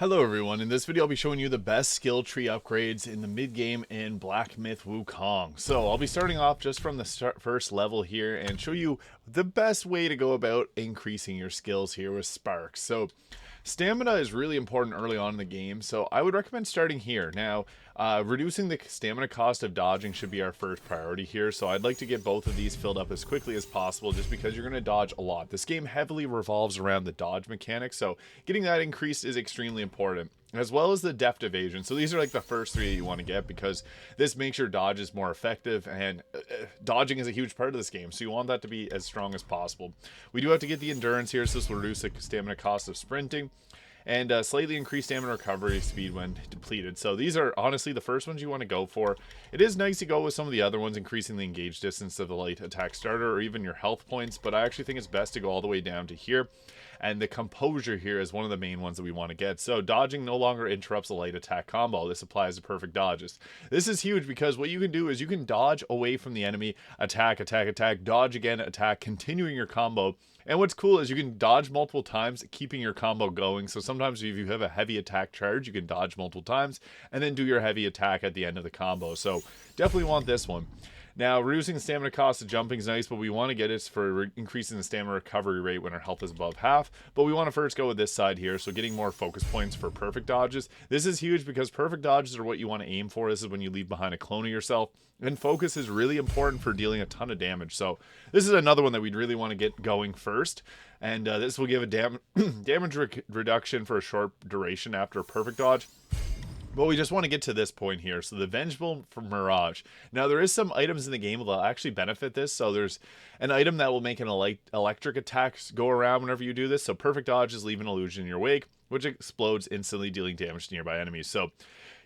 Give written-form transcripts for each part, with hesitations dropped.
Hello everyone, in this video I'll be showing you the best skill tree upgrades in the mid game in Black Myth Wukong. So I'll be starting off just from the first level here and show you the best way to go about increasing your skills here with sparks. So stamina is really important early on in the game, so I would recommend starting here. Now, reducing the stamina cost of dodging should be our first priority here, so I'd like to get both of these filled up as quickly as possible just because you're going to dodge a lot. This game heavily revolves around the dodge mechanic, so getting that increased is extremely important, as well as the deft evasion. So these are like the first three that you want to get because this makes your dodges more effective, and dodging is a huge part of this game, so you want that to be as strong as possible. We do have to get the endurance here, so this will reduce the stamina cost of sprinting and slightly increase stamina recovery speed when depleted. So these are honestly the first ones you want to go for. It is nice to go with some of the other ones, increasing the engage distance of the light attack starter or even your health points, but I actually think it's best to go all the way down to here. And the composure here is one of the main ones that we want to get. So dodging no longer interrupts a light attack combo. This applies to perfect dodges. This is huge because what you can do is you can dodge away from the enemy, attack, attack, attack, dodge again, attack, continuing your combo. And what's cool is you can dodge multiple times, keeping your combo going. So sometimes if you have a heavy attack charge, you can dodge multiple times and then do your heavy attack at the end of the combo. So definitely want this one. Now, reducing the stamina cost of jumping is nice, but we want to get it for increasing the stamina recovery rate when our health is above half. But we want to first go with this side here, so getting more focus points for perfect dodges. This is huge because perfect dodges are what you want to aim for. This is when you leave behind a clone of yourself. And focus is really important for dealing a ton of damage. So this is another one that we'd really want to get going first. And this will give a damage reduction for a short duration after a perfect dodge. But we just want to get to this point here. So the Vengeful from Mirage. Now there is some items in the game that will actually benefit this. So there's an item that will make an electric attack go around whenever you do this. So perfect dodge is leave an illusion in your wake, which explodes instantly, dealing damage to nearby enemies. So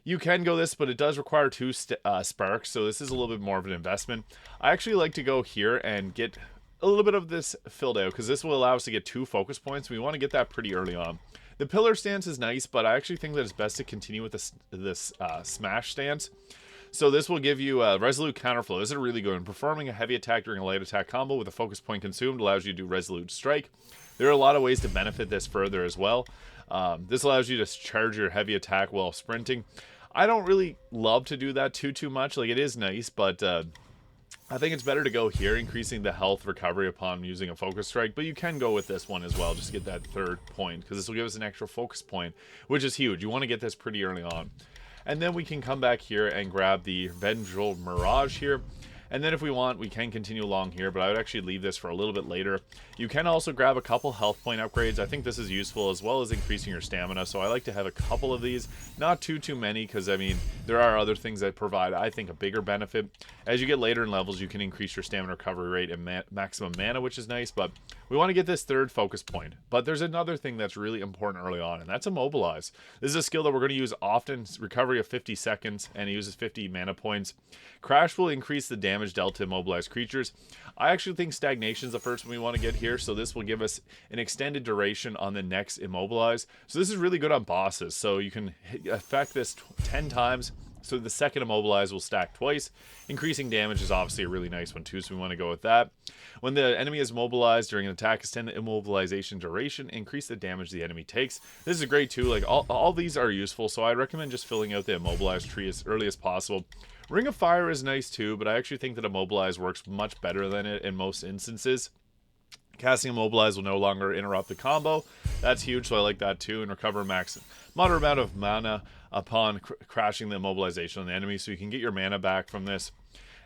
you can go this, but it does require two sparks. So this is a little bit more of an investment. I actually like to go here and get a little bit of this filled out because this will allow us to get 2 focus points. We want to get that pretty early on. The pillar stance is nice, but I actually think that it's best to continue with this smash stance. So this will give you a resolute counterflow. This is really good. Performing a heavy attack during a light attack combo with a focus point consumed allows you to do resolute strike. There are a lot of ways to benefit this further as well. This allows you to charge your heavy attack while sprinting. I don't really love to do that too much. Like, it is nice, but I think it's better to go here, increasing the health recovery upon using a focus strike, but you can go with this one as well, just to get that 3rd point, because this will give us an extra focus point, which is huge. You want to get this pretty early on. And then we can come back here and grab the Vengeful Mirage here. And then if we want, we can continue along here, but I would actually leave this for a little bit later. You can also grab a couple health point upgrades. I think this is useful, as well as increasing your stamina. So I like to have a couple of these, not too many, because I mean, there are other things that provide, I think, a bigger benefit. As you get later in levels, you can increase your stamina recovery rate and maximum mana, which is nice, but we want to get this 3rd focus point. But there's another thing that's really important early on, and that's Immobilize. This is a skill that we're going to use often, recovery of 50 seconds, and it uses 50 mana points. Crash will increase the damage dealt to immobilized creatures. I actually think Stagnation is the first one we want to get here, so this will give us an extended duration on the next Immobilize. So this is really good on bosses, so you can affect this 10 times. So the second Immobilize will stack twice. Increasing damage is obviously a really nice one too, so we want to go with that. When the enemy is mobilized during an attack, extend the immobilization duration, increase the damage the enemy takes. This is great too. Like, all these are useful, so I recommend just filling out the Immobilized tree as early as possible. Ring of Fire is nice too, but I actually think that Immobilize works much better than it in most instances. Casting Immobilize will no longer interrupt the combo. That's huge, so I like that too. And recover max moderate amount of mana upon crashing the immobilization on the enemy, so you can get your mana back from this.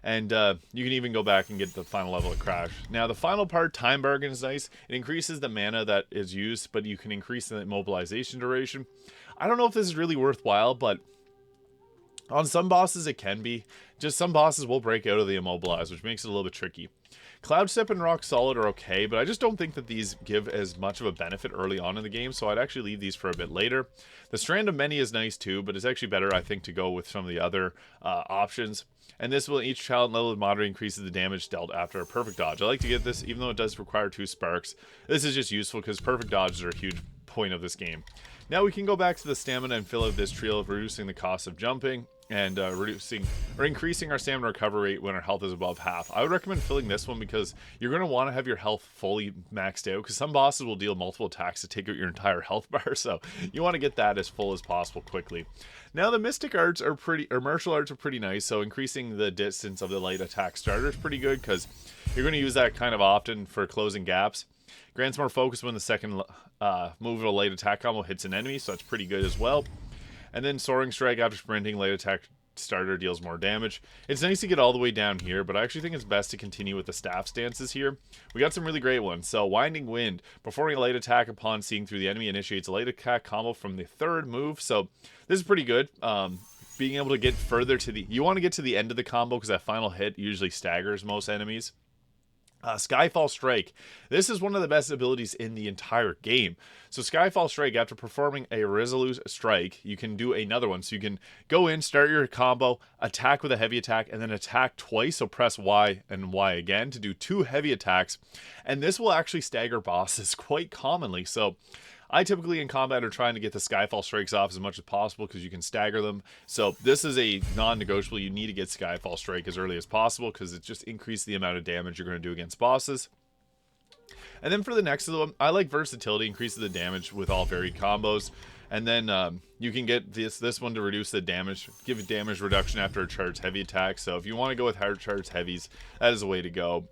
And you can even go back and get the final level of Crash. Now, the final part, Time Bargain, is nice. It increases the mana that is used, but you can increase the immobilization duration. I don't know if this is really worthwhile, but on some bosses it can be. Just some bosses will break out of the Immobilize, which makes it a little bit tricky. Cloud Step and Rock Solid are okay, but I just don't think that these give as much of a benefit early on in the game, so I'd actually leave these for a bit later. The Strand of Many is nice too, but it's actually better, I think, to go with some of the other options. And this will, each challenge level of moderate increases the damage dealt after a perfect dodge. I like to get this, even though it does require 2 sparks. This is just useful because perfect dodges are a huge point of this game. Now we can go back to the stamina and fill out this trio of reducing the cost of jumping, and reducing or increasing our stamina recovery rate when our health is above half. I would recommend filling this one because you're going to want to have your health fully maxed out, because some bosses will deal multiple attacks to take out your entire health bar, so you want to get that as full as possible quickly. Now the mystic arts are martial arts are pretty nice, so increasing the distance of the light attack starter is pretty good because you're going to use that kind of often for closing gaps. Grants more focus when the second move of a light attack combo hits an enemy, so that's pretty good as well. And then Soaring Strike after sprinting, light attack starter deals more damage. It's nice to get all the way down here, but I actually think it's best to continue with the staff stances here. We got some really great ones. So Winding Wind, performing a light attack upon seeing through the enemy, initiates a light attack combo from the third move. So this is pretty good. Being able to get further to the... You want to get to the end of the combo because that final hit usually staggers most enemies. Skyfall Strike. This is one of the best abilities in the entire game. So Skyfall Strike, after performing a resolute strike, you can do another one. So you can go in, start your combo, attack with a heavy attack, and then attack twice. So press Y and Y again to do 2 heavy attacks. And this will actually stagger bosses quite commonly. So I typically in combat are trying to get the Skyfall Strikes off as much as possible because you can stagger them. So this is a non-negotiable. You need to get Skyfall Strike as early as possible because it just increases the amount of damage you're going to do against bosses. And then for the next one, I like Versatility, increases the damage with all varied combos. And then you can get this one to reduce the damage, give a damage reduction after a charged heavy attack. So if you want to go with hard charged heavies, that is the way to go.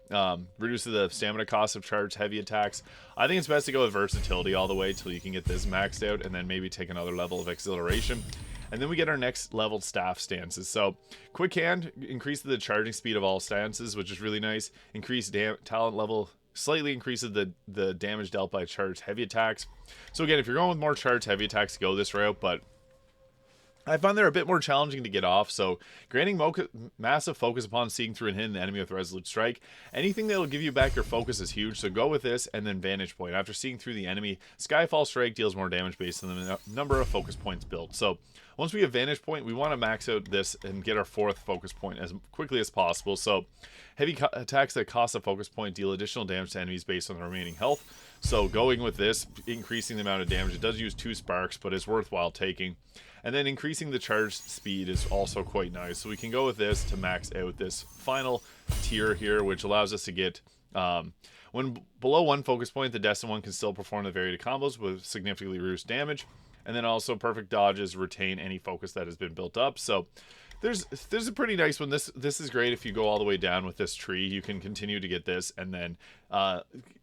Reduces the stamina cost of charged heavy attacks. I think it's best to go with Versatility all the way till you can get this maxed out, and then maybe take another level of Exhilaration. And then we get our next level staff stances. So Quick Hand increases the charging speed of all stances, which is really nice. Increased talent level slightly increases the damage dealt by charged heavy attacks. So again, if you're going with more charged heavy attacks, go this route, but I find they're a bit more challenging to get off. So granting massive focus upon seeing through and hitting the enemy with Resolute Strike. Anything that will give you back your focus is huge, so go with this. And then Vantage Point. After seeing through the enemy, Skyfall Strike deals more damage based on the number of focus points built. So once we have Vantage Point, we want to max out this and get our 4th focus point as quickly as possible. So heavy attacks that cost a focus point deal additional damage to enemies based on the remaining health. So going with this, increasing the amount of damage. It does use 2 sparks, but it's worthwhile taking. And then increasing the charge speed is also quite nice. So we can go with this to max out this final tier here, which allows us to get... when below 1 focus point, the Destined One can still perform the varied combos with significantly reduced damage. And then also perfect dodges retain any focus that has been built up. So there's a pretty nice one. This is great if you go all the way down with this tree. You can continue to get this, and then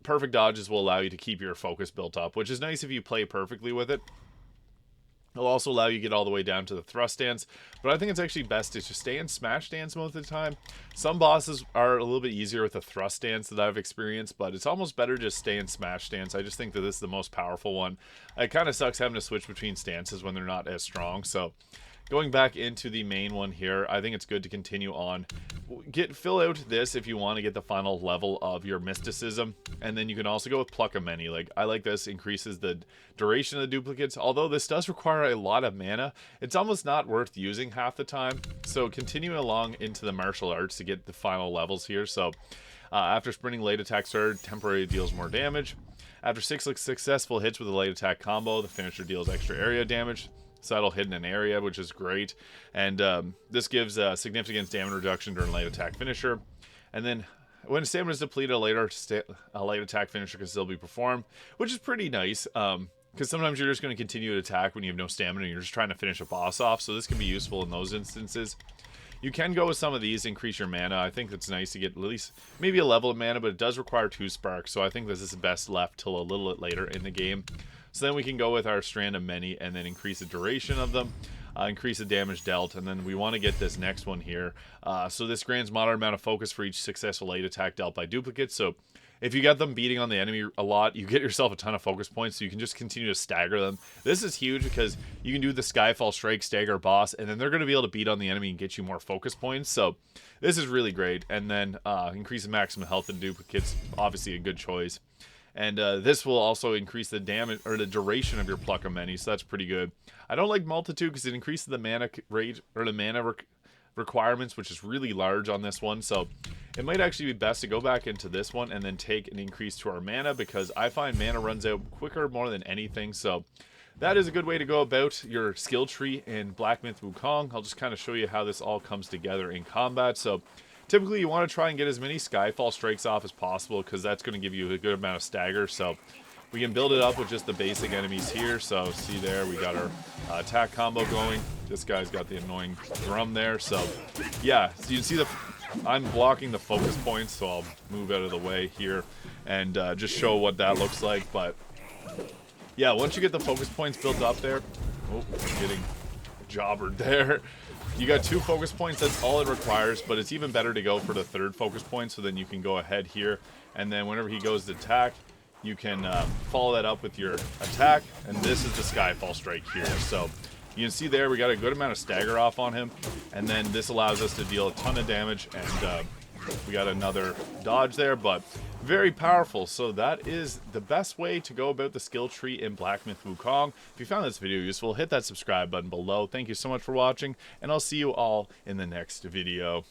perfect dodges will allow you to keep your focus built up, which is nice if you play perfectly with it. It'll also allow you to get all the way down to the thrust stance, but I think it's actually best to just stay in smash stance most of the time. Some bosses are a little bit easier with the thrust stance that I've experienced, but it's almost better just stay in smash stance. I just think that this is the most powerful one. It kind of sucks having to switch between stances when they're not as strong, so going back into the main one here, I think it's good to continue on. Fill out this if you want to get the final level of your mysticism, and then you can also go with Pluck of Many. Like, I like this, increases the duration of the duplicates. Although this does require a lot of mana, it's almost not worth using half the time. So continuing along into the martial arts to get the final levels here. So after sprinting, light attack surge temporarily deals more damage. After 6 successful hits with a light attack combo, the finisher deals extra area damage. So that'll hit in an area, which is great. And this gives significant damage reduction during light attack finisher. And then when stamina is depleted, a light attack finisher can still be performed, which is pretty nice. Because sometimes you're just going to continue to attack when you have no stamina and you're just trying to finish a boss off. So this can be useful in those instances. You can go with some of these, increase your mana. I think it's nice to get at least maybe a level of mana, but it does require 2 sparks. So I think this is best left till a little bit later in the game. So then we can go with our Strand of Many and then increase the duration of them, increase the damage dealt, and then we want to get this next one here. So this grants moderate amount of focus for each successful light attack dealt by duplicates. So if you get them beating on the enemy a lot, you get yourself a ton of focus points, so you can just continue to stagger them. This is huge because you can do the Skyfall Strike, stagger boss, and then they're going to be able to beat on the enemy and get you more focus points. So this is really great. And then increase the maximum health and duplicates, obviously a good choice. And this will also increase the damage or the duration of your Pluck of Many, so that's pretty good. I don't like Multitude because it increases the mana rate or the mana requirements, which is really large on this one. So it might actually be best to go back into this one and then take an increase to our mana, because I find mana runs out quicker more than anything. So that is a good way to go about your skill tree in Black Myth Wukong. I'll just kind of show you how this all comes together in combat. So typically you want to try and get as many Skyfall strikes off as possible, because that's going to give you a good amount of stagger. So we can build it up with just the basic enemies here. So see there, we got our attack combo going. This guy's got the annoying drum there. So yeah, so you can see I'm blocking the focus points, so I'll move out of the way here and just show what that looks like. But yeah, once you get the focus points built up there, oh, I'm getting jobbered there. You got 2 focus points, that's all it requires, but it's even better to go for the 3rd focus point, so then you can go ahead here, and then whenever he goes to attack, you can follow that up with your attack, and this is the Skyfall strike here. So you can see there we got a good amount of stagger off on him, and then this allows us to deal a ton of damage, and we got another dodge there, but very powerful. So that is the best way to go about the skill tree in Black Myth Wukong. If you found this video useful, hit that subscribe button below. Thank you so much for watching, and I'll see you all in the next video.